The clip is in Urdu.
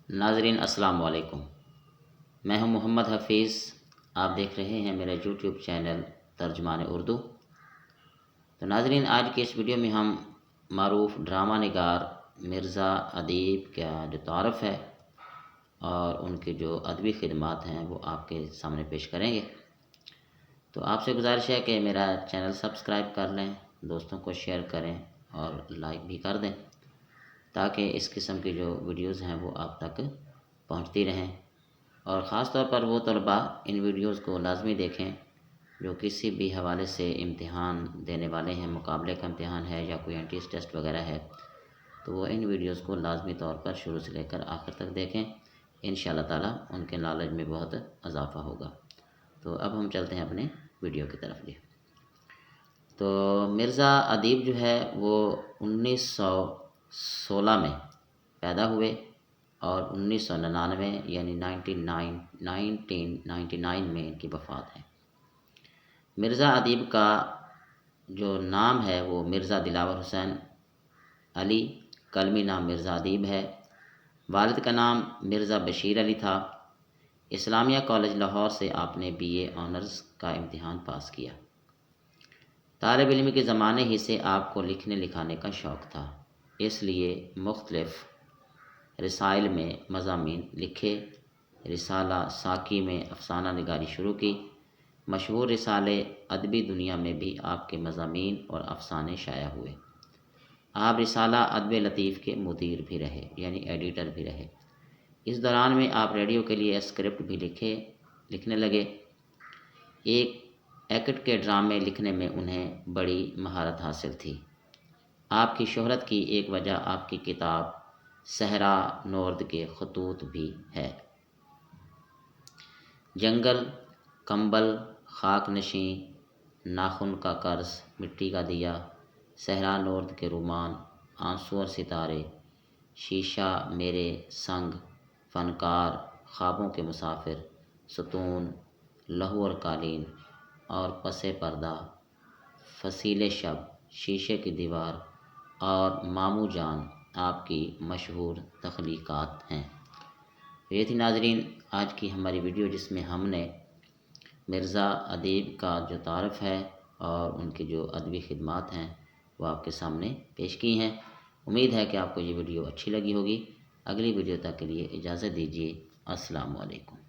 ناظرین السلام علیکم، میں ہوں محمد حفیظ۔ آپ دیکھ رہے ہیں میرا یوٹیوب چینل ترجمان اردو۔ تو ناظرین، آج کی اس ویڈیو میں ہم معروف ڈرامہ نگار مرزا ادیب کا جو تعارف ہے اور ان کی جو ادبی خدمات ہیں وہ آپ کے سامنے پیش کریں گے۔ تو آپ سے گزارش ہے کہ میرا چینل سبسکرائب کر لیں، دوستوں کو شیئر کریں اور لائک بھی کر دیں تاکہ اس قسم کی جو ویڈیوز ہیں وہ آپ تک پہنچتی رہیں، اور خاص طور پر وہ طلباء ان ویڈیوز کو لازمی دیکھیں جو کسی بھی حوالے سے امتحان دینے والے ہیں، مقابلے کا امتحان ہے یا کوئی انٹرنس ٹیسٹ وغیرہ ہے، تو وہ ان ویڈیوز کو لازمی طور پر شروع سے لے کر آخر تک دیکھیں۔ انشاءاللہ تعالی ان کے نالج میں بہت اضافہ ہوگا۔ تو اب ہم چلتے ہیں اپنے ویڈیو کی طرف۔ تو مرزا ادیب جو ہے وہ 1916 میں پیدا ہوئے اور 1999 یعنی 1999 میں ان کی وفات ہے۔ مرزا ادیب کا جو نام ہے وہ مرزا دلاور حسین علی، قلمی نام مرزا ادیب ہے۔ والد کا نام مرزا بشیر علی تھا۔ اسلامیہ کالج لاہور سے آپ نے BA آنرز کا امتحان پاس کیا۔ طالب علم کے زمانے ہی سے آپ کو لکھنے لکھانے کا شوق تھا، اس لیے مختلف رسائل میں مضامین لکھے۔ رسالہ ساکی میں افسانہ نگاری شروع کی۔ مشہور رسالے ادبی دنیا میں بھی آپ کے مضامین اور افسانے شائع ہوئے۔ آپ رسالہ ادب لطیف کے مدیر بھی رہے، یعنی ایڈیٹر بھی رہے۔ اس دوران میں آپ ریڈیو کے لیے اسکرپٹ بھی لکھنے لگے۔ ایک ایکٹ کے ڈرامے لکھنے میں انہیں بڑی مہارت حاصل تھی۔ آپ کی شہرت کی ایک وجہ آپ کی کتاب صحرا نورد کے خطوط بھی ہے۔ جنگل، کمبل، خاک نشیں، ناخن کا قرض، مٹی کا دیا، صحرا نورد کے رومان، آنسو اور ستارے، شیشہ میرے سنگ، فنکار، خوابوں کے مسافر، ستون، لہو اور قالین اور پس پردہ، فصیل شب، شیشے کی دیوار اور ماموں جان آپ کی مشہور تخلیقات ہیں۔ یہ تھی ناظرین آج کی ہماری ویڈیو، جس میں ہم نے مرزا ادیب کا جو تعارف ہے اور ان کی جو ادبی خدمات ہیں وہ آپ کے سامنے پیش کی ہیں۔ امید ہے کہ آپ کو یہ ویڈیو اچھی لگی ہوگی۔ اگلی ویڈیو تک کے لیے اجازت دیجیے۔ السلام علیکم۔